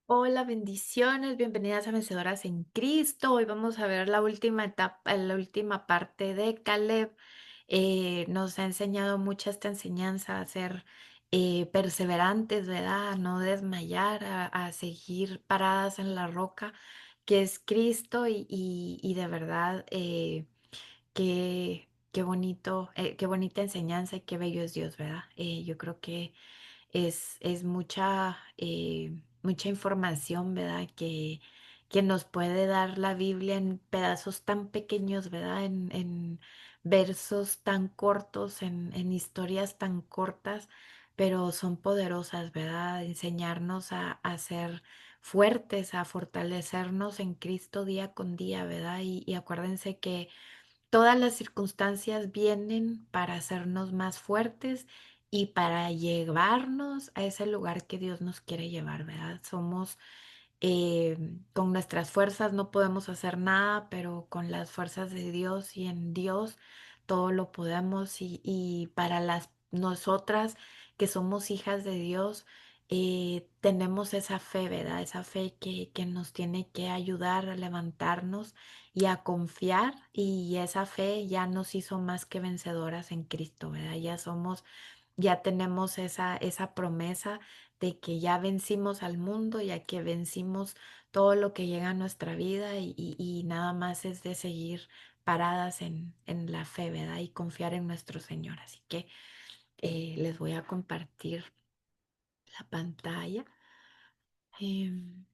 Hola, bendiciones, bienvenidas a Vencedoras en Cristo. Hoy vamos a ver la última etapa, la última parte de Caleb. Nos ha enseñado mucho esta enseñanza a ser perseverantes, ¿verdad? A no desmayar, a seguir paradas en la roca que es Cristo y de verdad qué bonito, qué bonita enseñanza y qué bello es Dios, ¿verdad? Yo creo que es mucha, mucha información, ¿verdad? Que nos puede dar la Biblia en pedazos tan pequeños, ¿verdad? En versos tan cortos, en historias tan cortas, pero son poderosas, ¿verdad? Enseñarnos a ser fuertes, a fortalecernos en Cristo día con día, ¿verdad? Y acuérdense que todas las circunstancias vienen para hacernos más fuertes y para llevarnos a ese lugar que Dios nos quiere llevar, ¿verdad? Somos, con nuestras fuerzas no podemos hacer nada, pero con las fuerzas de Dios y en Dios todo lo podemos y para las nosotras que somos hijas de Dios, tenemos esa fe, ¿verdad? Esa fe que nos tiene que ayudar a levantarnos y a confiar y esa fe ya nos hizo más que vencedoras en Cristo, ¿verdad? Ya somos, ya tenemos esa promesa de que ya vencimos al mundo, ya que vencimos todo lo que llega a nuestra vida y nada más es de seguir paradas en la fe, ¿verdad? Y confiar en nuestro Señor. Así que les voy a compartir la pantalla. Em,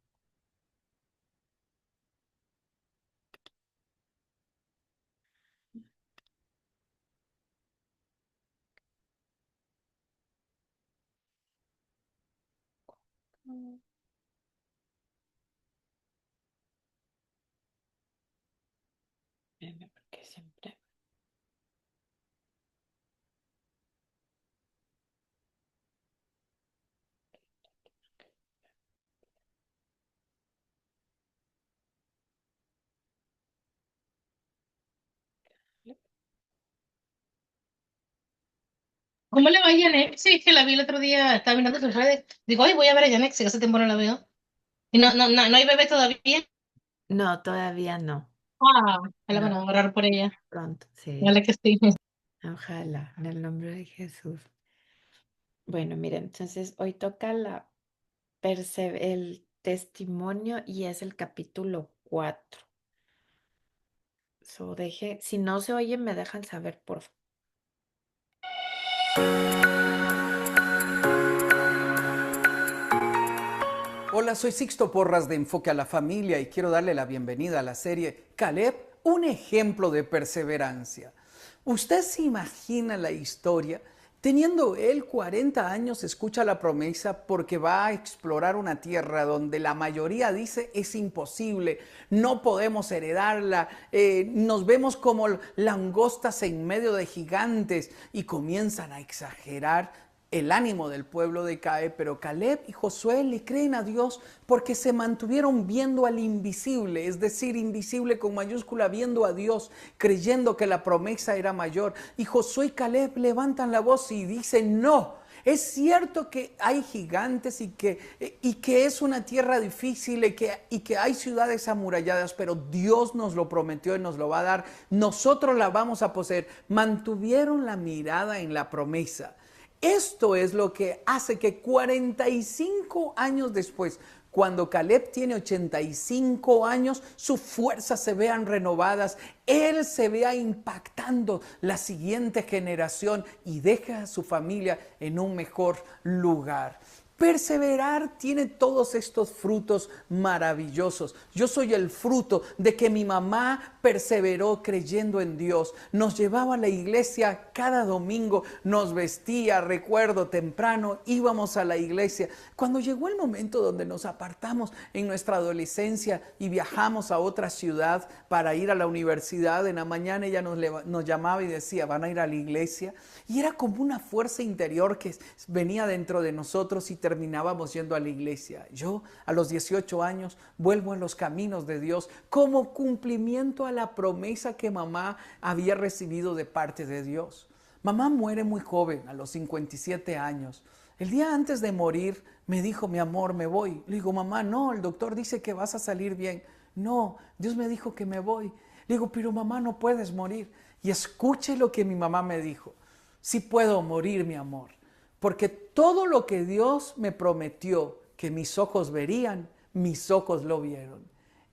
porque siempre... ¿Cómo le va a Janet? Sí, es que la vi el otro día, estaba mirando sus redes. Digo, ay, voy a ver a Janet, que hace tiempo no la veo. Y no hay bebé todavía. No, todavía no. Ah, la van No, a orar por ella. pronto, sí. Dale que sí. Ojalá, en el nombre de Jesús. Bueno, mira, entonces hoy toca el testimonio y es el capítulo 4. Si no se oye, me dejan saber, por favor. Hola, soy Sixto Porras de Enfoque a la Familia y quiero darle la bienvenida a la serie Caleb, un ejemplo de perseverancia. ¿Usted se imagina la historia? Teniendo él 40 años, escucha la promesa porque va a explorar una tierra donde la mayoría dice es imposible, no podemos heredarla, nos vemos como langostas en medio de gigantes y comienzan a exagerar. El ánimo del pueblo decae, pero Caleb y Josué le creen a Dios porque se mantuvieron viendo al invisible, es decir, invisible con mayúscula, viendo a Dios, creyendo que la promesa era mayor. Y Josué y Caleb levantan la voz y dicen, no, es cierto que hay gigantes y que es una tierra difícil y que hay ciudades amuralladas, pero Dios nos lo prometió y nos lo va a dar. Nosotros la vamos a poseer. Mantuvieron la mirada en la promesa. Esto es lo que hace que 45 años después, cuando Caleb tiene 85 años, sus fuerzas se vean renovadas, él se vea impactando la siguiente generación y deja a su familia en un mejor lugar. Perseverar tiene todos estos frutos maravillosos. Yo soy el fruto de que mi mamá perseveró creyendo en Dios. Nos llevaba a la iglesia cada domingo, nos vestía, recuerdo temprano, íbamos a la iglesia. Cuando llegó el momento donde nos apartamos en nuestra adolescencia y viajamos a otra ciudad para ir a la universidad, en la mañana ella nos llamaba y decía, van a ir a la iglesia. Y era como una fuerza interior que venía dentro de nosotros y terminábamos yendo a la iglesia. Yo a los 18 años vuelvo en los caminos de Dios como cumplimiento a la promesa que mamá había recibido de parte de Dios. Mamá muere muy joven, a los 57 años. El día antes de morir me dijo, mi amor, me voy. Le digo, mamá, no, el doctor dice que vas a salir bien. No, Dios me dijo que me voy. Le digo, pero mamá, no puedes morir. Y escuche lo que mi mamá me dijo. Sí puedo morir, mi amor, porque todo lo que Dios me prometió que mis ojos verían, mis ojos lo vieron.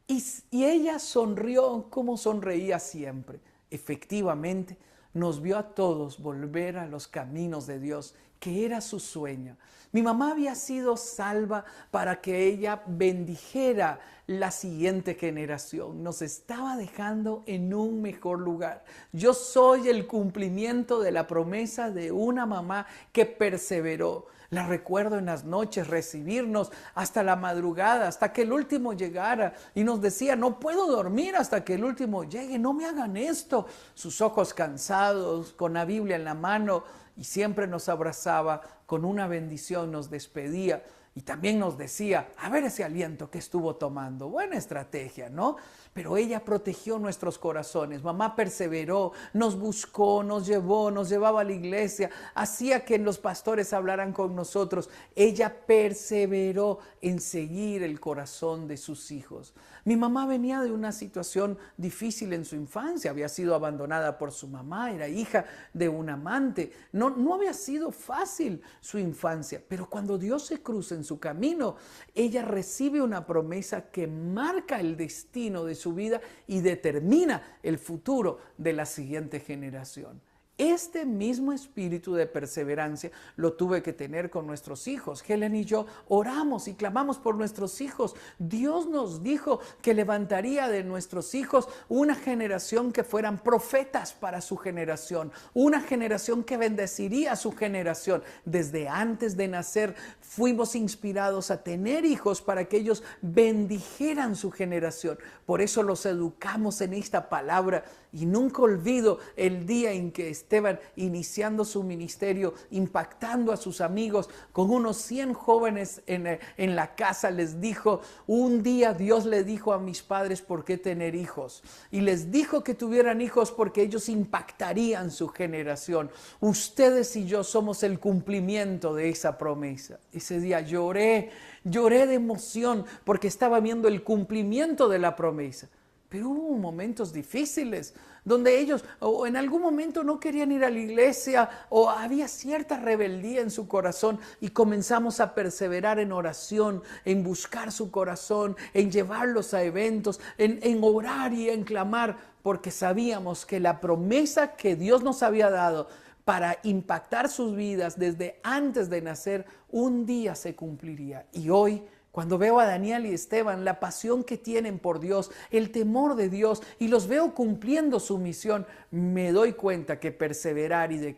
Y ella sonrió como sonreía siempre. Efectivamente, nos vio a todos volver a los caminos de Dios, que era su sueño. Mi mamá había sido salva para que ella bendijera la siguiente generación. Nos estaba dejando en un mejor lugar. Yo soy el cumplimiento de la promesa de una mamá que perseveró. La recuerdo en las noches recibirnos hasta la madrugada, hasta que el último llegara y nos decía, no puedo dormir hasta que el último llegue, no me hagan esto. Sus ojos cansados, con la Biblia en la mano, y siempre nos abrazaba con una bendición, nos despedía y también nos decía, a ver ese aliento que estuvo tomando, buena estrategia, ¿no? Pero ella protegió nuestros corazones, mamá perseveró, nos buscó, nos llevó, nos llevaba a la iglesia, hacía que los pastores hablaran con nosotros. Ella perseveró en seguir el corazón de sus hijos. Mi mamá venía de una situación difícil en su infancia, había sido abandonada por su mamá, era hija de un amante, no había sido fácil su infancia, pero cuando Dios se cruza en su camino, ella recibe una promesa que marca el destino de su vida y determina el futuro de la siguiente generación. Este mismo espíritu de perseverancia lo tuve que tener con nuestros hijos. Helen y yo oramos y clamamos por nuestros hijos. Dios nos dijo que levantaría de nuestros hijos una generación que fueran profetas para su generación, una generación que bendeciría a su generación. Desde antes de nacer fuimos inspirados a tener hijos para que ellos bendijeran su generación. Por eso los educamos en esta palabra. Y nunca olvido el día en que Esteban, iniciando su ministerio, impactando a sus amigos, con unos 100 jóvenes en la casa, les dijo, un día Dios le dijo a mis padres por qué tener hijos. Y les dijo que tuvieran hijos porque ellos impactarían su generación. Ustedes y yo somos el cumplimiento de esa promesa. Ese día lloré de emoción porque estaba viendo el cumplimiento de la promesa. Pero hubo momentos difíciles donde ellos o en algún momento no querían ir a la iglesia o había cierta rebeldía en su corazón y comenzamos a perseverar en oración, en buscar su corazón, en llevarlos a eventos, en orar y en clamar, porque sabíamos que la promesa que Dios nos había dado para impactar sus vidas desde antes de nacer, un día se cumpliría. Y hoy, cuando veo a Daniel y Esteban, la pasión que tienen por Dios, el temor de Dios, y los veo cumpliendo su misión, me doy cuenta que perseverar y de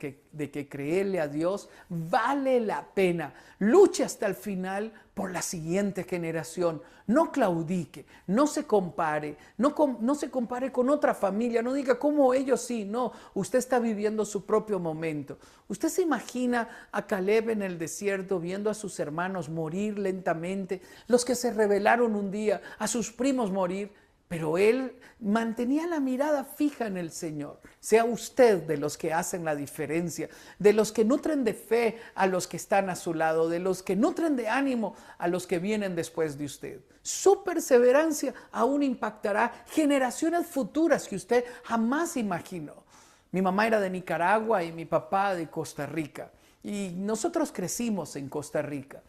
que creerle a Dios vale la pena. Luche hasta el final por la siguiente generación. No claudique, no se compare, no se compare con otra familia, no diga cómo ellos sí, no, usted está viviendo su propio momento. Usted se imagina a Caleb en el desierto viendo a sus hermanos morir lentamente, los que se rebelaron un día, a sus primos morir, pero él mantenía la mirada fija en el Señor. Sea usted de los que hacen la diferencia, de los que nutren de fe a los que están a su lado, de los que nutren de ánimo a los que vienen después de usted. Su perseverancia aún impactará generaciones futuras que usted jamás imaginó. Mi mamá era de Nicaragua y mi papá de Costa Rica. Y nosotros crecimos en Costa Rica.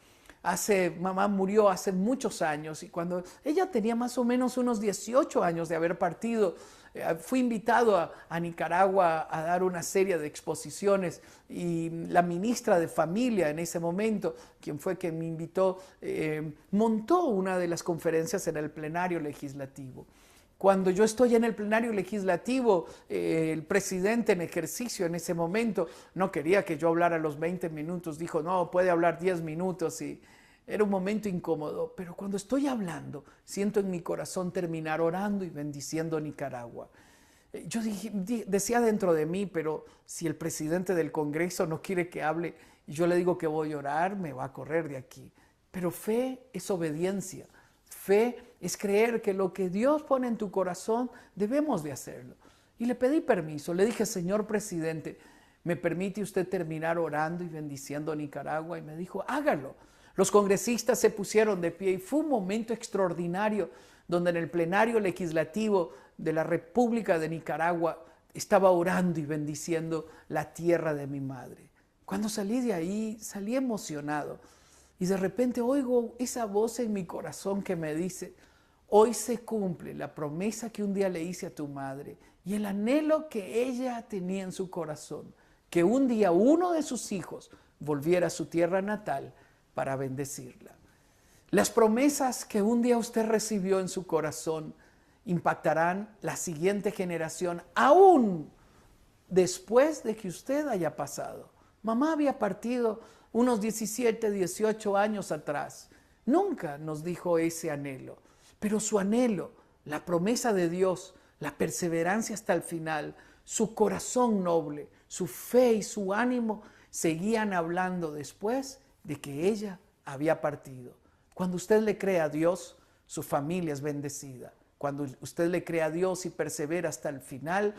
Mamá murió hace muchos años y cuando ella tenía más o menos unos 18 años de haber partido, fui invitado a Nicaragua a dar una serie de exposiciones y la ministra de Familia en ese momento, quien fue quien me invitó, montó una de las conferencias en el plenario legislativo. Cuando yo estoy en el plenario legislativo, el presidente en ejercicio en ese momento no quería que yo hablara los 20 minutos, dijo, no, puede hablar 10 minutos y era un momento incómodo. Pero cuando estoy hablando, siento en mi corazón terminar orando y bendiciendo Nicaragua. Yo decía dentro de mí, pero si el presidente del Congreso no quiere que hable y yo le digo que voy a orar, me va a correr de aquí. Pero fe es obediencia. Fe es creer que lo que Dios pone en tu corazón debemos de hacerlo. Y le pedí permiso, le dije, señor presidente, ¿Me permite usted terminar orando y bendiciendo a Nicaragua? Y me dijo, hágalo. Los congresistas se pusieron de pie y fue un momento extraordinario donde en el plenario legislativo de la República de Nicaragua estaba orando y bendiciendo la tierra de mi madre. Cuando salí de ahí, salí emocionado y de repente oigo esa voz en mi corazón que me dice, hoy se cumple la promesa que un día le hice a tu madre y el anhelo que ella tenía en su corazón, que un día uno de sus hijos volviera a su tierra natal para bendecirla. Las promesas que un día usted recibió en su corazón impactarán la siguiente generación, aún después de que usted haya pasado. Mamá había partido unos 17, 18 años atrás. Nunca nos dijo ese anhelo, pero su anhelo, la promesa de Dios, la perseverancia hasta el final, su corazón noble, su fe y su ánimo seguían hablando después de que ella había partido. Cuando usted le cree a Dios, su familia es bendecida. Cuando usted le cree a Dios y persevera hasta el final,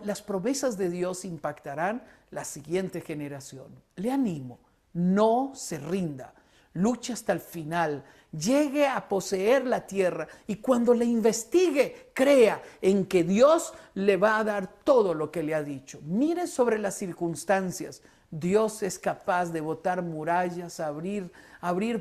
las promesas de Dios impactarán la siguiente generación. Le animo, no se rinda, luche hasta el final, llegue a poseer la tierra y cuando le investigue, crea en que Dios le va a dar todo lo que le ha dicho. Mire sobre las circunstancias. Dios es capaz de botar murallas, abrir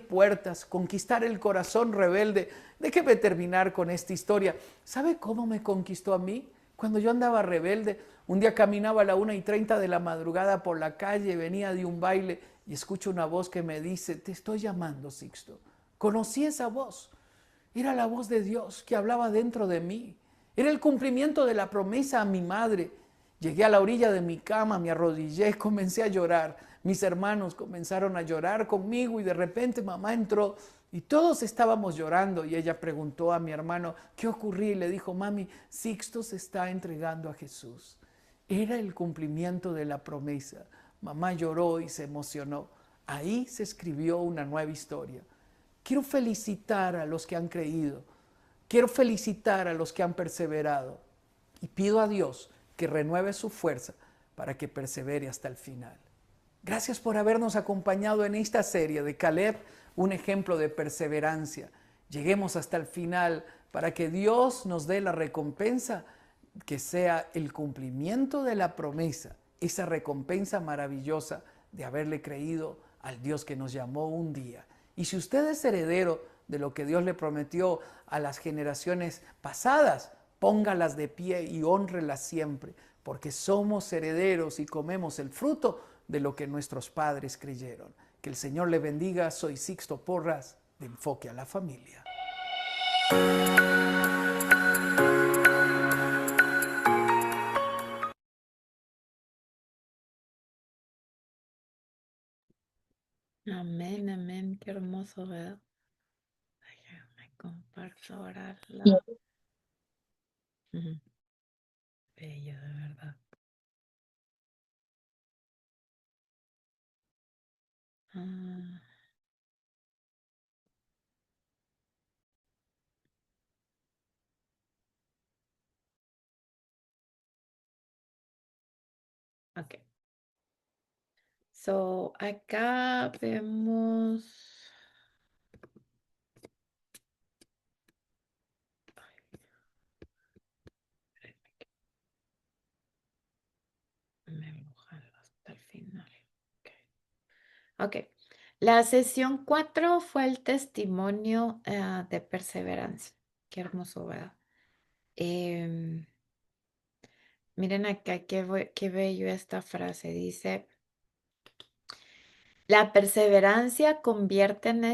puertas, conquistar el corazón rebelde. Déjeme terminar con esta historia. ¿Sabe cómo me conquistó a mí? Cuando yo andaba rebelde, un día caminaba a la 1:30 de la madrugada por la calle, venía de un baile y escucho una voz que me dice, te estoy llamando, Sixto. Conocí esa voz. Era la voz de Dios que hablaba dentro de mí. Era el cumplimiento de la promesa a mi madre. Llegué a la orilla de mi cama, me arrodillé, comencé a llorar. Mis hermanos comenzaron a llorar conmigo y de repente mamá entró y todos estábamos llorando y ella preguntó a mi hermano, ¿qué ocurrió? Y le dijo, mami, Sixto se está entregando a Jesús. Era el cumplimiento de la promesa. Mamá lloró y se emocionó. Ahí se escribió una nueva historia. Quiero felicitar a los que han creído. Quiero felicitar a los que han perseverado. Y pido a Dios que renueve su fuerza para que persevere hasta el final. Gracias por habernos acompañado en esta serie de Caleb, un ejemplo de perseverancia. Lleguemos hasta el final para que Dios nos dé la recompensa que sea el cumplimiento de la promesa, esa recompensa maravillosa de haberle creído al Dios que nos llamó un día. Y si usted es heredero de lo que Dios le prometió a las generaciones pasadas, póngalas de pie y honrelas siempre, porque somos herederos y comemos el fruto de lo que nuestros padres creyeron. Que el Señor le bendiga. Soy Sixto Porras, de Enfoque a la Familia. Amén, amén, qué hermoso, ¿verdad? Déjame comparto ahora Y Ujú. Bello, de verdad. Ah, ok. So, acá vemos. Me mojan hasta el final. Ok. Ok. La sesión 4 fue el testimonio de perseverancia. Qué hermoso, ¿verdad? Em, miren acá qué bello esta frase. Dice, la perseverancia convierte en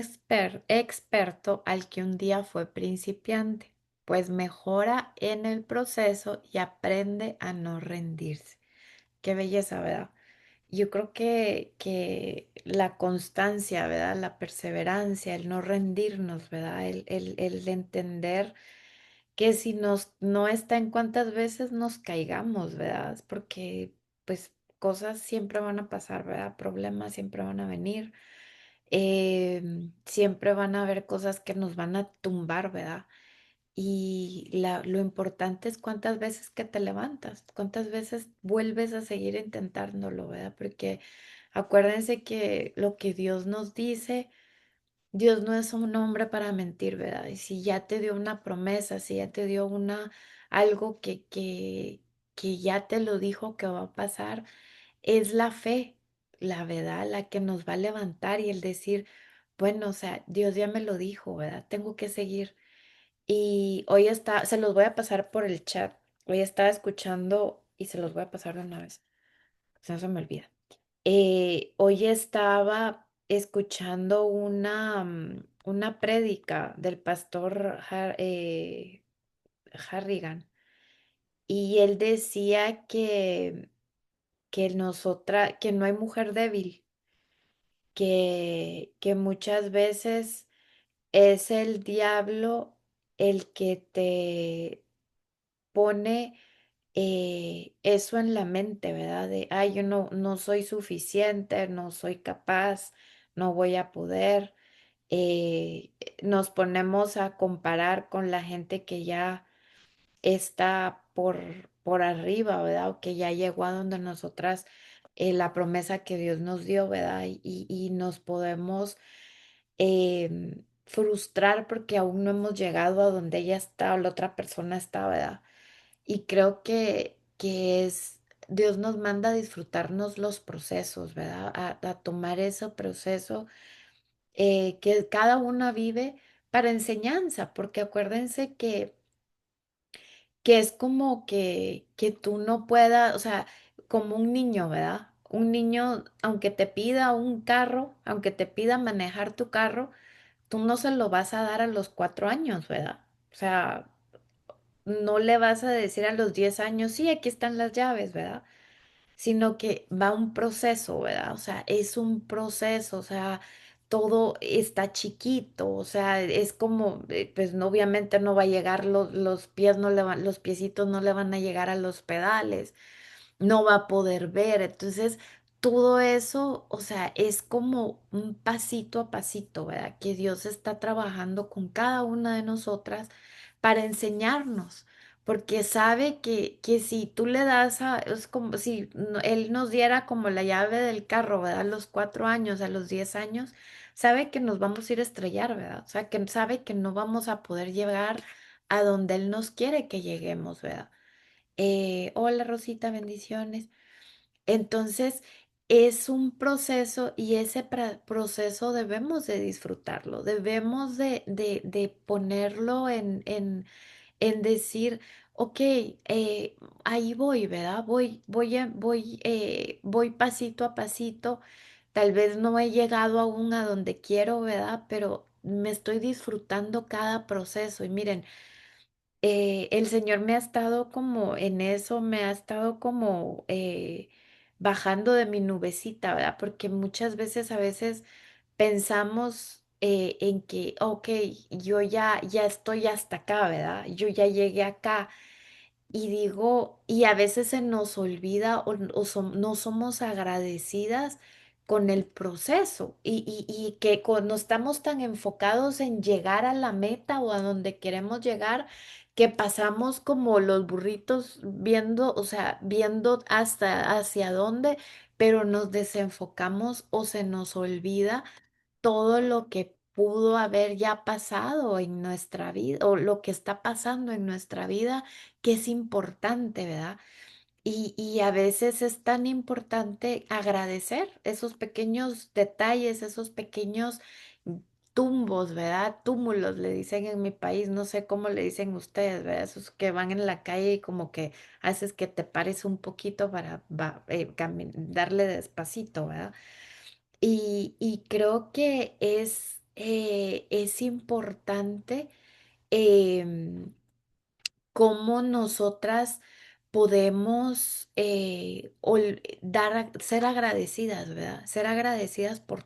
experto al que un día fue principiante, pues mejora en el proceso y aprende a no rendirse. Qué belleza, ¿verdad? Yo creo que la constancia, ¿verdad? La perseverancia, el no rendirnos, ¿verdad? El entender que si no está en cuántas veces nos caigamos, ¿verdad? Es porque pues cosas siempre van a pasar, ¿verdad? Problemas siempre van a venir. Siempre van a haber cosas que nos van a tumbar, ¿verdad? Y lo importante es cuántas veces que te levantas, cuántas veces vuelves a seguir intentándolo, ¿verdad? Porque acuérdense que lo que Dios nos dice, Dios no es un hombre para mentir, ¿verdad? Y si ya te dio una promesa, si ya te dio algo que ya te lo dijo que va a pasar, es la fe, la verdad, la que nos va a levantar y el decir, bueno, o sea, Dios ya me lo dijo, ¿verdad? Tengo que seguir. Y hoy está, se los voy a pasar por el chat. Hoy estaba escuchando y se los voy a pasar de una vez. Si no se me olvida. Hoy estaba escuchando una prédica del pastor Harrigan y él decía que no hay mujer débil, que muchas veces es el diablo el que te pone eso en la mente, ¿verdad? De, ay, yo no soy suficiente, no soy capaz, no voy a poder. Nos ponemos a comparar con la gente que ya está por arriba, ¿verdad? O que ya llegó a donde nosotras, la promesa que Dios nos dio, ¿verdad? Y nos podemos frustrar porque aún no hemos llegado a donde ella está o la otra persona está, ¿verdad? Y creo que Dios nos manda a disfrutarnos los procesos, ¿verdad? A tomar ese proceso que cada una vive para enseñanza, porque acuérdense que es como que tú no puedas, o sea, como un niño, ¿verdad? Un niño, aunque te pida un carro, aunque te pida manejar tu carro, tú no se lo vas a dar a los 4 años, ¿verdad? O sea, no le vas a decir a los 10 años, sí, aquí están las llaves, ¿verdad? Sino que va un proceso, ¿verdad? O sea, es un proceso, o sea, todo está chiquito, o sea, es como, pues no, obviamente no va a llegar, los pies no le van, los piecitos no le van a llegar a los pedales, no va a poder ver. Entonces, todo eso, o sea, es como un pasito a pasito, ¿verdad? Que Dios está trabajando con cada una de nosotras para enseñarnos, porque sabe que si tú le das es como si Él nos diera como la llave del carro, ¿verdad? A los 4 años, a los 10 años, sabe que nos vamos a ir a estrellar, ¿verdad? O sea, que sabe que no vamos a poder llegar a donde Él nos quiere que lleguemos, ¿verdad? Hola Rosita, bendiciones. Entonces, es un proceso y ese proceso debemos de disfrutarlo, debemos de ponerlo en decir, ok, ahí voy, ¿verdad? Voy pasito a pasito. Tal vez no he llegado aún a donde quiero, ¿verdad? Pero me estoy disfrutando cada proceso. Y miren, el Señor me ha estado como en eso, me ha estado como bajando de mi nubecita, ¿verdad? Porque muchas veces, a veces pensamos en que, ok, yo ya estoy hasta acá, ¿verdad? Yo ya llegué acá. Y digo, y a veces se nos olvida no somos agradecidas con el proceso y que cuando estamos tan enfocados en llegar a la meta o a donde queremos llegar, que pasamos como los burritos viendo, o sea, viendo hasta hacia dónde, pero nos desenfocamos o se nos olvida todo lo que pudo haber ya pasado en nuestra vida o lo que está pasando en nuestra vida, que es importante, ¿verdad? Y a veces es tan importante agradecer esos pequeños detalles, esos pequeños tumbos, ¿verdad? Túmulos le dicen en mi país, no sé cómo le dicen ustedes, ¿verdad? Esos que van en la calle y como que haces que te pares un poquito para darle despacito, ¿verdad? Y creo que es importante em, cómo nosotras podemos ser agradecidas, ¿verdad? Ser agradecidas por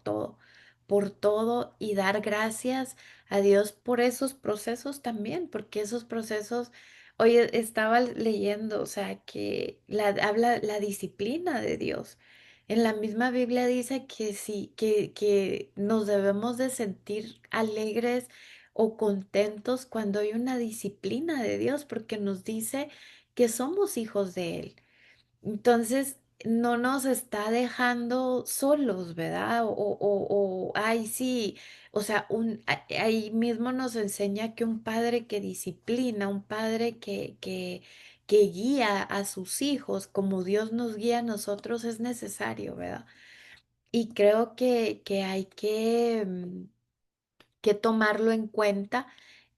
todo y dar gracias a Dios por esos procesos también, porque esos procesos, oye, estaba leyendo, o sea, que habla la disciplina de Dios. En la misma Biblia dice que sí, que nos debemos de sentir alegres o contentos cuando hay una disciplina de Dios, porque nos dice que somos hijos de Él. Entonces, no nos está dejando solos, ¿verdad? Ay, sí, o sea, ahí mismo nos enseña que un padre que disciplina, un padre que guía a sus hijos como Dios nos guía a nosotros es necesario, ¿verdad? Y creo que hay que tomarlo en cuenta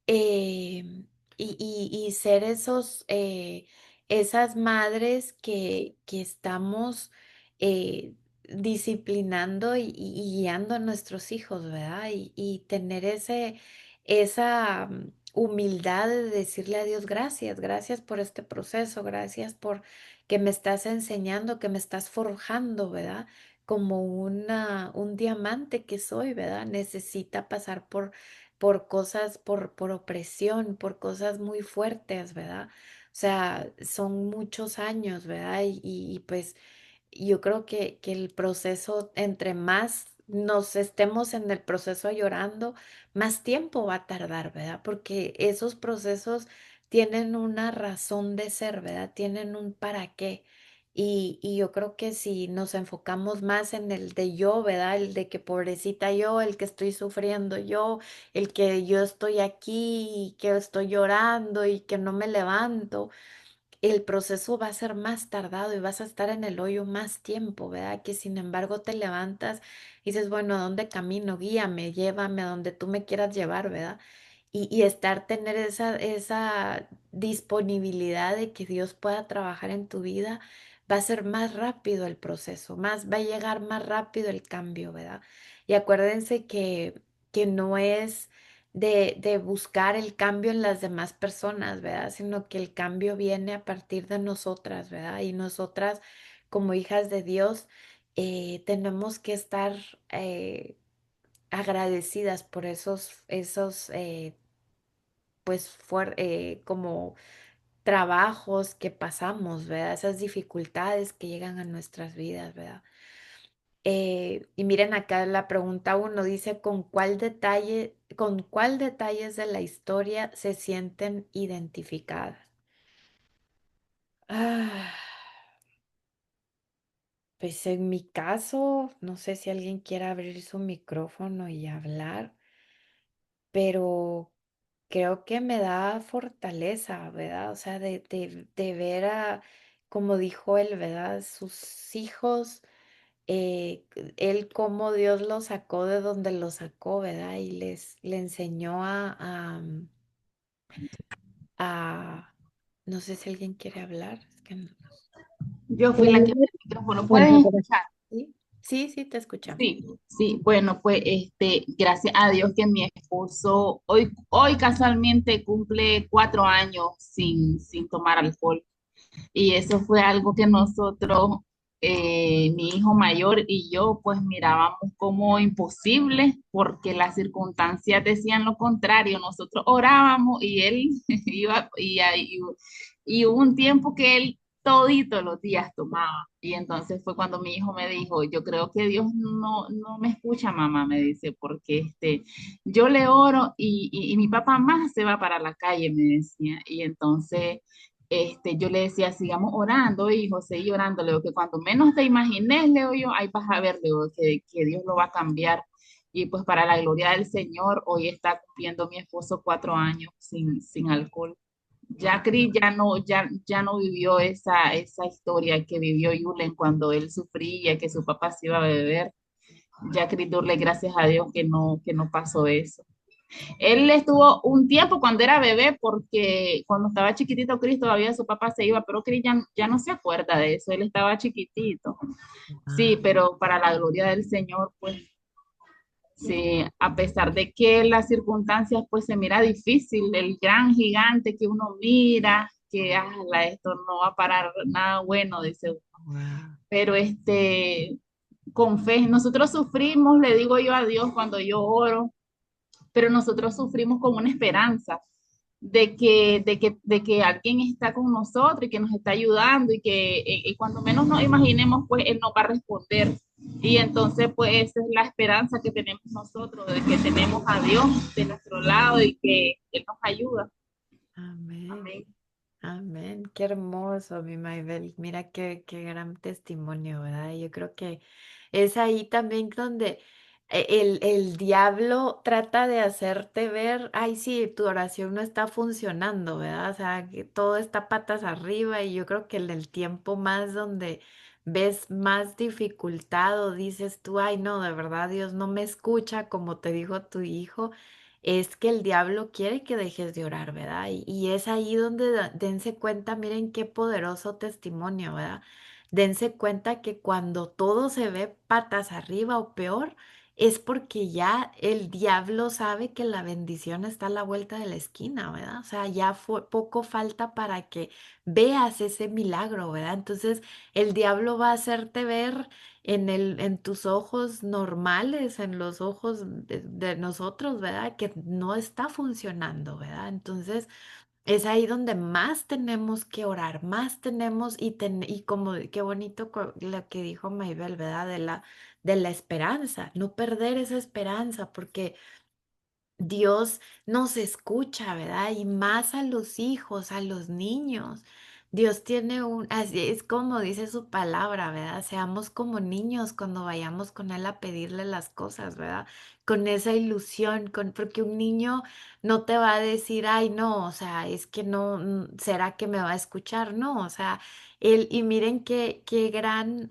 eh, y ser esas madres que estamos disciplinando y guiando a nuestros hijos, ¿verdad? Y tener esa humildad de decirle a Dios gracias, gracias por este proceso, gracias por que me estás enseñando, que me estás forjando, ¿verdad? Como un diamante que soy, ¿verdad? Necesita pasar por cosas, por opresión, por cosas muy fuertes, ¿verdad? O sea, son muchos años, ¿verdad? Pues yo creo que el proceso, entre más nos estemos en el proceso llorando, más tiempo va a tardar, ¿verdad? Porque esos procesos tienen una razón de ser, ¿verdad? Tienen un para qué. Y yo creo que si nos enfocamos más en el de yo, ¿verdad? El de que pobrecita yo, el que estoy sufriendo yo, el que yo estoy aquí y que estoy llorando y que no me levanto, el proceso va a ser más tardado y vas a estar en el hoyo más tiempo, ¿verdad? Que sin embargo te levantas y dices, bueno, ¿a dónde camino? Guíame, llévame a donde tú me quieras llevar, ¿verdad? Tener esa disponibilidad de que Dios pueda trabajar en tu vida, va a ser más rápido el proceso, va a llegar más rápido el cambio, ¿verdad? Y acuérdense que no es de buscar el cambio en las demás personas, ¿verdad? Sino que el cambio viene a partir de nosotras, ¿verdad? Y nosotras, como hijas de Dios, tenemos que estar agradecidas por pues, como trabajos que pasamos, ¿verdad? Esas dificultades que llegan a nuestras vidas, ¿verdad? Y miren acá la pregunta uno dice, con cuál detalles de la historia se sienten identificadas? Ah, pues en mi caso, no sé si alguien quiere abrir su micrófono y hablar, pero creo que me da fortaleza, ¿verdad? O sea, de ver como dijo él, ¿verdad? Sus hijos, él cómo Dios los sacó de donde los sacó, ¿verdad? Y le enseñó a- no sé si alguien quiere hablar. Es que Yo fui la que abrí el micrófono. ¿Pueden escuchar? sí, sí, sí, te escuchamos. Sí, sí. Bueno, pues gracias a Dios que mi esposo hoy casualmente cumple 4 años sin tomar alcohol. Y eso fue algo que nosotros, mi hijo mayor y yo, pues mirábamos como imposible porque las circunstancias decían lo contrario. Nosotros orábamos y él iba, y hubo un tiempo que él todito los días tomaba. Y entonces fue cuando mi hijo me dijo, yo creo que Dios no me escucha, mamá, me dice, porque yo le oro y mi papá más se va para la calle, me decía. Y entonces yo le decía, sigamos orando, hijo, seguí orando, le digo que cuando menos te imagines, le digo yo, ahí vas a ver, le digo, que Dios lo va a cambiar. Y pues para la gloria del Señor, hoy está cumpliendo mi esposo 4 años sin alcohol. Ya Cris ya no vivió esa historia que vivió Yulen cuando él sufría, que su papá se iba a beber. Ya Cris, darle gracias a Dios que no pasó eso. Él estuvo un tiempo cuando era bebé, porque cuando estaba chiquitito Cris todavía su papá se iba, pero Cris ya no se acuerda de eso, él estaba chiquitito. Sí, pero para la gloria del Señor, pues sí, a pesar de que las circunstancias pues se mira difícil, el gran gigante que uno mira, que esto no va a parar nada bueno, dice uno. Wow. Pero con fe, nosotros sufrimos, le digo yo a Dios cuando yo oro, pero nosotros sufrimos con una esperanza de que alguien está con nosotros y que nos está ayudando y que cuando menos nos imaginemos, pues Él nos va a responder. Y entonces, pues esa es la esperanza que tenemos nosotros, de que tenemos a Dios de nuestro nuestro lado y que Él nos ayuda. Amén. Amén. Amén, qué hermoso, mi Maybel. Mira qué gran testimonio, ¿verdad? Yo creo que es ahí también donde el diablo trata de hacerte ver, ay, sí, tu oración no está funcionando, ¿verdad? O sea, que todo está patas arriba y yo creo que en el tiempo más donde ves más dificultad o dices tú, ay, no, de verdad Dios no me escucha como te dijo tu hijo, es que el diablo quiere que dejes de orar, ¿verdad? Y es ahí donde dense cuenta, miren qué poderoso testimonio, ¿verdad? Dense cuenta que cuando todo se ve patas arriba o peor, es porque ya el diablo sabe que la bendición está a la vuelta de la esquina, ¿verdad? O sea, ya poco falta para que veas ese milagro, ¿verdad? Entonces, el diablo va a hacerte ver en tus ojos normales, en los ojos de nosotros, ¿verdad? Que no está funcionando, ¿verdad? Entonces, es ahí donde más tenemos que orar, más tenemos y como qué bonito lo que dijo Maybel, ¿verdad? De la esperanza, no perder esa esperanza, porque Dios nos escucha, ¿verdad? Y más a los hijos, a los niños. Dios tiene así es como dice su palabra, ¿verdad? Seamos como niños cuando vayamos con Él a pedirle las cosas, ¿verdad? Con esa ilusión, porque un niño no te va a decir, ay, no, o sea, es que no, ¿será que me va a escuchar? No, o sea, y miren qué gran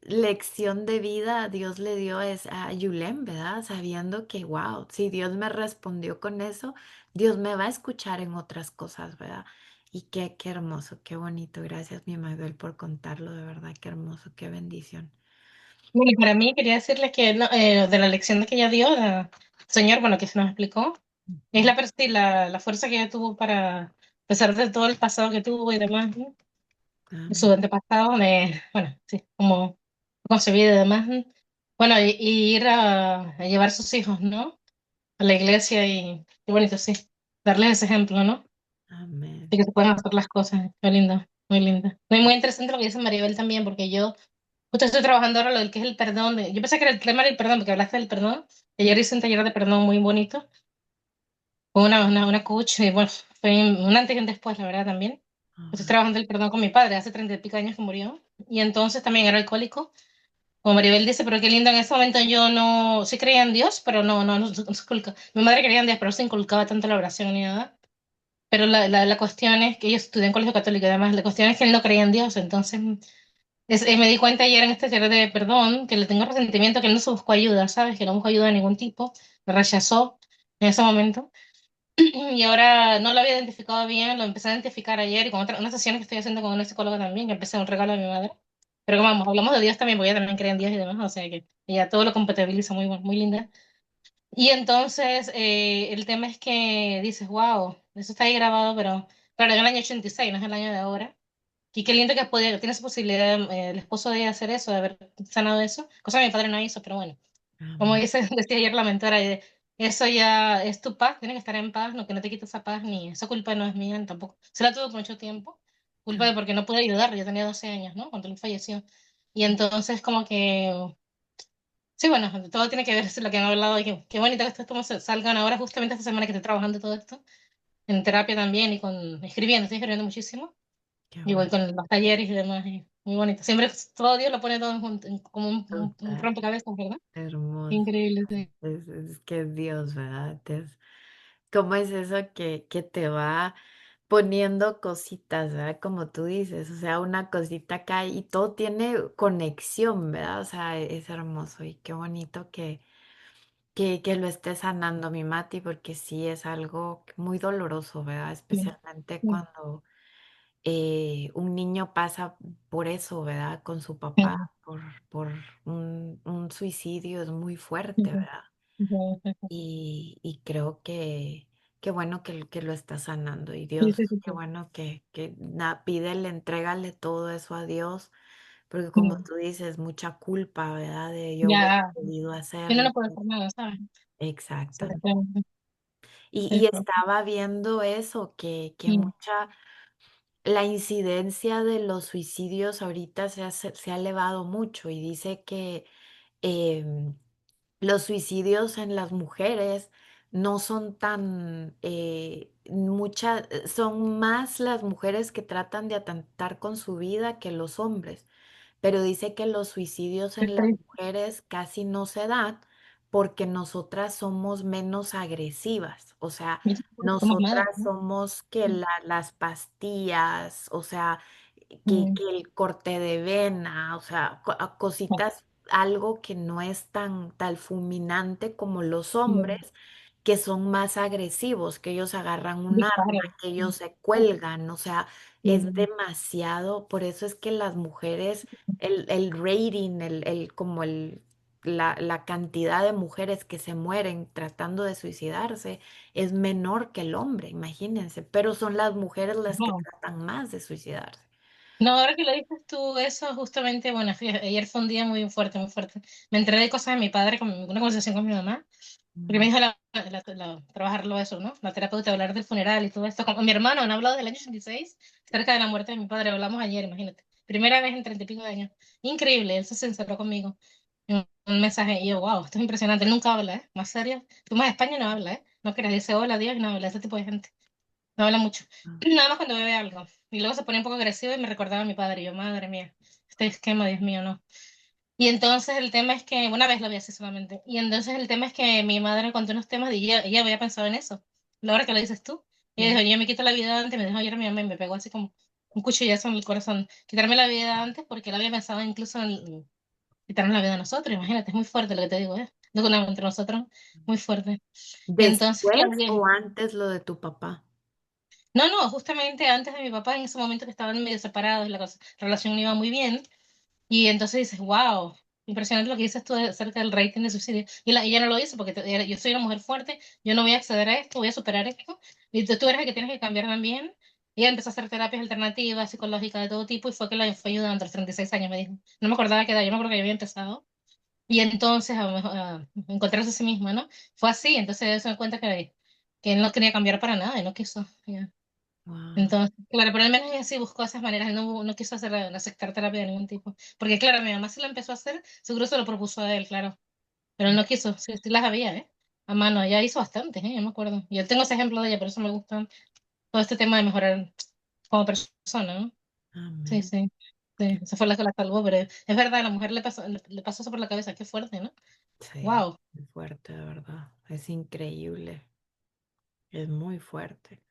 lección de vida Dios le dio a Yulem, ¿verdad? Sabiendo que, wow, si Dios me respondió con eso, Dios me va a escuchar en otras cosas, ¿verdad? Y qué hermoso, qué bonito. Gracias, mi Maybel, por contarlo, de verdad, qué hermoso, qué bendición. Bueno, y para mí quería decirles que de la lección de que ella dio, el Señor, bueno, que se nos explicó, es Ujú. sí, la fuerza que ella tuvo para, a pesar de todo el pasado que tuvo y demás, ¿no? De su Amén, antepasado, bueno, sí, como concebida y demás, ¿no? Bueno, y ir a llevar sus hijos, ¿no? A la iglesia y qué bonito, sí, darles ese ejemplo, ¿no? amén. De que se pueden hacer las cosas, qué lindo, muy linda. Muy, muy interesante lo que dice Maribel también, porque yo justo estoy trabajando ahora lo del que es el perdón. Yo pensé que era el tema del perdón, porque hablaste del perdón. Ayer hice un taller de perdón muy bonito con una coach, y bueno, fue un antes y un después, la verdad, también. Estoy Ajá, trabajando el perdón con mi padre, hace 30 y pico años que murió, y entonces también era alcohólico. Como Maribel dice, pero qué lindo, en ese momento yo no, sí creía en Dios, pero no se inculca. Mi madre creía en Dios, pero no se inculcaba tanto la oración ni nada. Pero la cuestión es que yo estudié en colegio católico y además la cuestión es que él no creía en Dios, entonces me di cuenta ayer en este taller de perdón que le tengo resentimiento, que él no se buscó ayuda, ¿sabes? Que no buscó ayuda de ningún tipo, me rechazó en ese momento y ahora no lo había identificado bien, lo empecé a identificar ayer y con unas sesiones que estoy haciendo con una psicóloga también, que empecé un regalo a mi madre. Pero como vamos, hablamos de Dios también, porque ella también cree en Dios y demás, o sea que ella todo lo compatibiliza muy, muy linda. Y entonces el tema es que dices, wow, eso está ahí grabado, pero claro, en el año 86, no es el año de ahora. Y qué lindo que tiene esa posibilidad el esposo de hacer eso, de haber sanado eso, cosa que mi padre no hizo, pero bueno, como amén. dice, decía ayer la mentora, eso ya es tu paz, tienes que estar en paz, no que no te quites esa paz, ni esa culpa no es mía, ni tampoco. Se la tuvo por mucho tiempo, culpa de porque no pude ayudarlo, yo tenía 12 años, ¿no? Cuando él falleció. Y entonces como que, sí, bueno, todo tiene que ver con lo que han hablado, y qué bonito que esto como salgan ahora, justamente esta semana que estoy trabajando todo esto, en terapia también y con escribiendo, estoy escribiendo muchísimo. Qué Y voy bueno, con los talleres y demás, y muy bonito. Siempre todo Dios lo pone todo como un total, rompecabezas, ¿verdad? hermoso. Increíble, sí. Es que es Dios, ¿verdad? ¿Cómo es eso que te va poniendo cositas, ¿verdad? Como tú dices, o sea, una cosita acá y todo tiene conexión, ¿verdad? O sea, es hermoso y qué bonito que lo estés sanando, mi Mati, porque sí es algo muy doloroso, ¿verdad? Sí, Especialmente sí, cuando un niño pasa por eso, ¿verdad? Con su sí, papá, por un suicidio, es muy sí, fuerte, ¿verdad? Y creo que qué bueno que lo está sanando. Y sí, Dios, sí, sí, qué sí. bueno pídele, entrégale todo eso a Dios, porque como Sí. tú dices, mucha culpa, ¿verdad? De yo hubiera Ya, podido yo no hacerlo. lo puedo hacer nada, ¿sabes? Exacto. Exactamente. Y Eso. estaba viendo eso, que Sí, la incidencia de los suicidios ahorita se ha elevado mucho y dice que em, los suicidios en las mujeres no son tan, muchas, son más las mujeres que tratan de atentar con su vida que los hombres, pero dice que los suicidios Qué en las triste. mujeres casi no se dan porque nosotras somos menos agresivas, o sea, Yo tampoco somos nosotras madres, ¿no? somos que las pastillas, o sea, Mm, que el corte de vena, o sea, no, cositas, algo que no es tan fulminante como los no, hombres, que son más agresivos, que ellos agarran un arma, disparos. que ellos Mm, se cuelgan, o sea, es mm, demasiado, por eso es que las mujeres, el rating, como la cantidad de mujeres que se mueren tratando de suicidarse es menor que el hombre, imagínense, pero son las mujeres las que no. tratan más de suicidarse. No, ahora que lo dices tú, eso justamente, bueno, ayer fue un día muy fuerte, muy fuerte. Me enteré de cosas de mi padre, con una conversación con mi mamá, porque me Mm. dijo trabajarlo eso, ¿no? La terapeuta, hablar del funeral y todo esto. Con mi hermano han hablado del año 86 cerca de la muerte de mi padre, hablamos ayer, imagínate. Primera vez en 30 y pico de años. Increíble, él se sinceró conmigo. Un mensaje, y yo, wow, esto es impresionante. Él nunca habla, ¿eh? Más serio. Tú más de España no habla, ¿eh? No creas, dice hola, adiós, y no habla, ese tipo de gente. No habla mucho. Nada más cuando bebe algo. Y luego se ponía un poco agresivo y me recordaba a mi padre. Y yo, madre mía, este esquema, Dios mío, no. Y entonces el tema es que, una vez lo vi así solamente. Y entonces el tema es que mi madre contó unos temas y ella había pensado en eso. La hora que lo dices tú. Ella Mm. dijo, yo me quito la vida antes, me dejó ayer a mi mamá y me pegó así como un cuchillazo en el corazón. Quitarme la vida antes porque él había pensado incluso en quitarnos la vida a nosotros. Imagínate, es muy fuerte lo que te digo, ¿eh? No con entre nosotros, muy fuerte. Y entonces, claro, ¿Después o antes lo de tu papá? no, no, justamente antes de mi papá, en ese momento que estaban medio separados, relación no iba muy bien, y entonces dices, wow, impresionante lo que dices tú acerca del rating de suicidio. Y ella no lo hizo porque yo soy una mujer fuerte, yo no voy a acceder a esto, voy a superar esto, y tú eres el que tienes que cambiar también. Y ella empezó a hacer terapias alternativas, psicológicas de todo tipo, y fue que la fue ayudando a los 36 años, me dijo. No me acordaba qué edad, yo me acuerdo que yo había empezado. Y entonces a encontrarse a sí misma, ¿no? Fue así, entonces se da cuenta que él no quería cambiar para nada, y no quiso. Ya. Wow. Entonces, claro, pero al menos ella sí buscó esas maneras, no quiso aceptar terapia de ningún tipo. Porque claro, mi mamá se lo empezó a hacer, seguro se lo propuso a él, claro, pero él no quiso, sí, sí las había, ¿eh? A mano, ella hizo bastantes, ¿eh? Yo me acuerdo. Y yo tengo ese ejemplo de ella, por eso me gusta todo este tema de mejorar como persona, ¿no? Sí, Amén. sí, sí, Qué- esa fue la que la salvó, pero es verdad, a la mujer le pasó eso por la cabeza, qué fuerte, ¿no? Sí, Wow. es fuerte, de verdad. Es increíble. Es muy fuerte.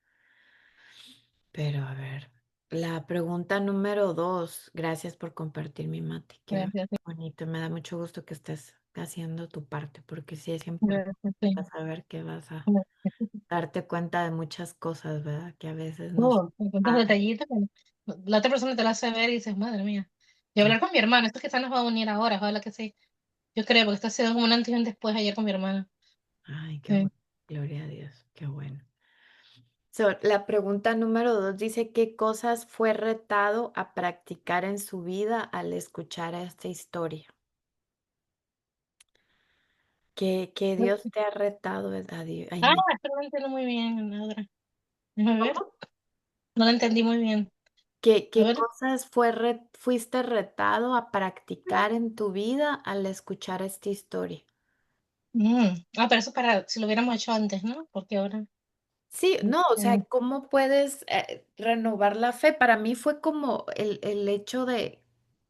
Pero a ver, la pregunta número 2. Gracias por compartir mi mate. Qué Gracias, bonito. Me da mucho gusto que estés haciendo tu parte, porque sí es importante gracias, sí. saber que vas a darte cuenta de muchas cosas, ¿verdad? Que a veces nos Oh, me cuentas pasan. detallitos que la otra persona te lo hace ver y dices, madre mía. Y Que, hablar con mi hermano, esto quizás nos va a unir ahora, ojalá que sí. Yo creo, porque esto ha sido como un antes y un después ayer con mi hermano. ay, qué Sí. bueno. Gloria a Dios. Qué bueno. La pregunta número 2 dice, ¿qué cosas fue retado a practicar en su vida al escuchar esta historia? Que Dios te ha retado, ¿verdad? Ay, Ah, esto no lo entiendo muy bien, ahora. Déjame ver. ¿cómo? No lo entendí muy bien. A ¿Qué ver. cosas fuiste retado a practicar en tu vida al escuchar esta historia? Ah, pero eso para si lo hubiéramos hecho antes, ¿no? Porque ahora. Sí, no, o sea, Mm, ¿cómo puedes renovar la fe? Para mí fue como el hecho de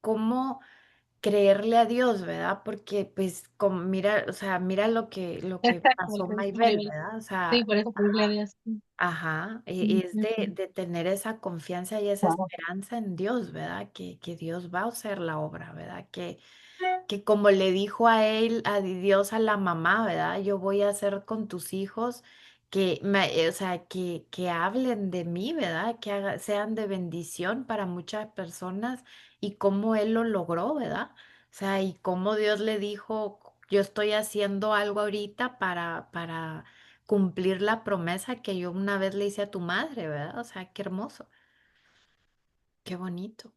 cómo creerle a Dios, ¿verdad? Porque pues como mira, o sea, mira lo que exacto, pasó porque Maybel, ¿verdad? O sí, sea, por eso pedirle a Dios. ajá, es de tener esa confianza y esa Wow. esperanza en Dios, ¿verdad? Que Dios va a hacer la obra, ¿verdad? Que como le dijo a él, a Dios, a la mamá, ¿verdad? Yo voy a hacer con tus hijos o sea, que hablen de mí, ¿verdad? Que sean de bendición para muchas personas y cómo él lo logró, ¿verdad? O sea, y cómo Dios le dijo, yo estoy haciendo algo ahorita para cumplir la promesa que yo una vez le hice a tu madre, ¿verdad? O sea, qué hermoso, qué bonito.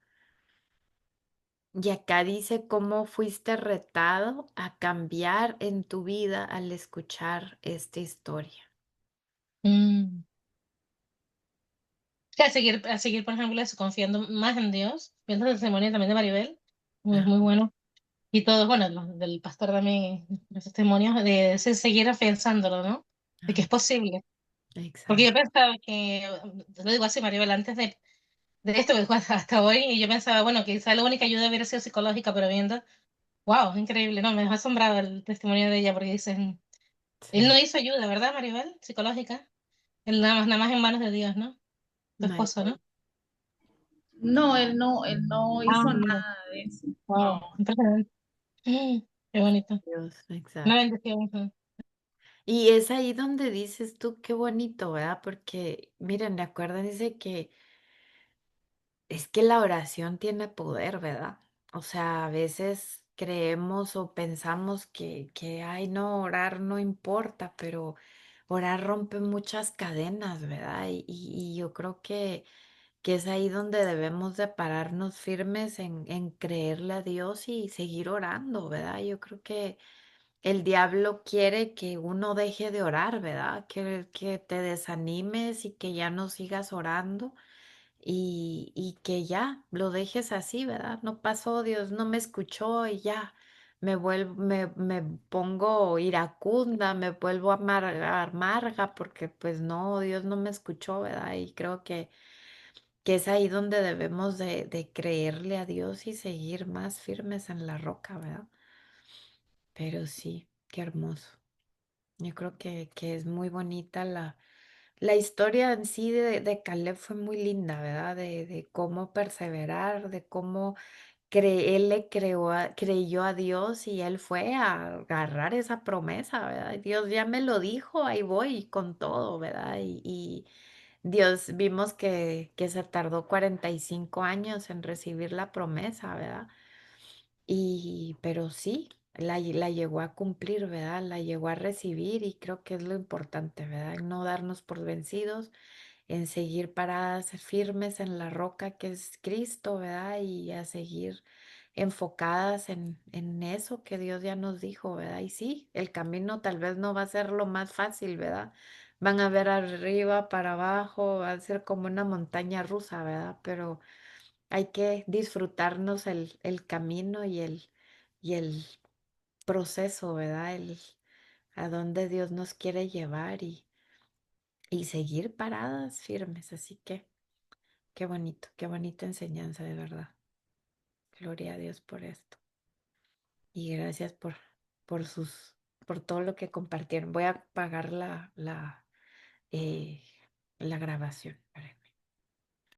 Y acá dice cómo fuiste retado a cambiar en tu vida al escuchar esta historia. Mm. Sí, a seguir, por ejemplo, eso, confiando más en Dios, viendo el testimonio también de Maribel, es Ah, muy bueno. Y todos, bueno, del pastor también, los testimonios de seguir afianzándolo, ¿no? de que Ah, es posible. Porque yo exacto. pensaba que, lo digo así, Maribel, antes de esto, que fue hasta hoy, y yo pensaba, bueno, quizá la única ayuda hubiera sido psicológica, pero viendo, wow, increíble, no, me dejó asombrado el testimonio de ella, porque dicen, él no Sí. hizo ayuda, ¿verdad, Maribel? Psicológica. Él nada más en manos de Dios, ¿no? Tu No hay- esposo, ¿no? No, él no Ah, hizo mira, nada de eso. wow, No. impresionante. Qué bonito. Dios, Una exacto. bendición. Ujú. Y es ahí donde dices tú, qué bonito, ¿verdad? Porque, miren, acuérdense que es que la oración tiene poder, ¿verdad? O sea, a veces creemos o pensamos que, ay, no, orar no importa, pero orar rompe muchas cadenas, ¿verdad? Y yo creo que es ahí donde debemos de pararnos firmes en creerle a Dios y seguir orando, ¿verdad? Yo creo que el diablo quiere que uno deje de orar, ¿verdad? Que te desanimes y que ya no sigas orando y que ya lo dejes así, ¿verdad? No pasó, Dios no me escuchó y ya me pongo iracunda, me vuelvo amarga, amarga porque pues no, Dios no me escuchó, ¿verdad? Y creo que es ahí donde debemos de creerle a Dios y seguir más firmes en la roca, ¿verdad? Pero sí, qué hermoso. Yo creo que es muy bonita la historia en sí de Caleb fue muy linda, ¿verdad? De cómo perseverar, de cómo él le creyó a Dios y él fue a agarrar esa promesa, ¿verdad? Dios ya me lo dijo, ahí voy con todo, ¿verdad? Y Dios vimos que se tardó 45 años en recibir la promesa, ¿verdad? Pero sí, la llegó a cumplir, ¿verdad? La llegó a recibir y creo que es lo importante, ¿verdad? En no darnos por vencidos, en seguir paradas firmes en la roca que es Cristo, ¿verdad? Y a seguir enfocadas en eso que Dios ya nos dijo, ¿verdad? Y sí, el camino tal vez no va a ser lo más fácil, ¿verdad? Van a ver arriba, para abajo, va a ser como una montaña rusa, ¿verdad? Pero hay que disfrutarnos el camino y el proceso, ¿verdad? A dónde Dios nos quiere llevar y seguir paradas firmes. Así que qué bonita enseñanza de verdad. Gloria a Dios por esto. Y gracias por por todo lo que compartieron. Voy a apagar eh, la grabación.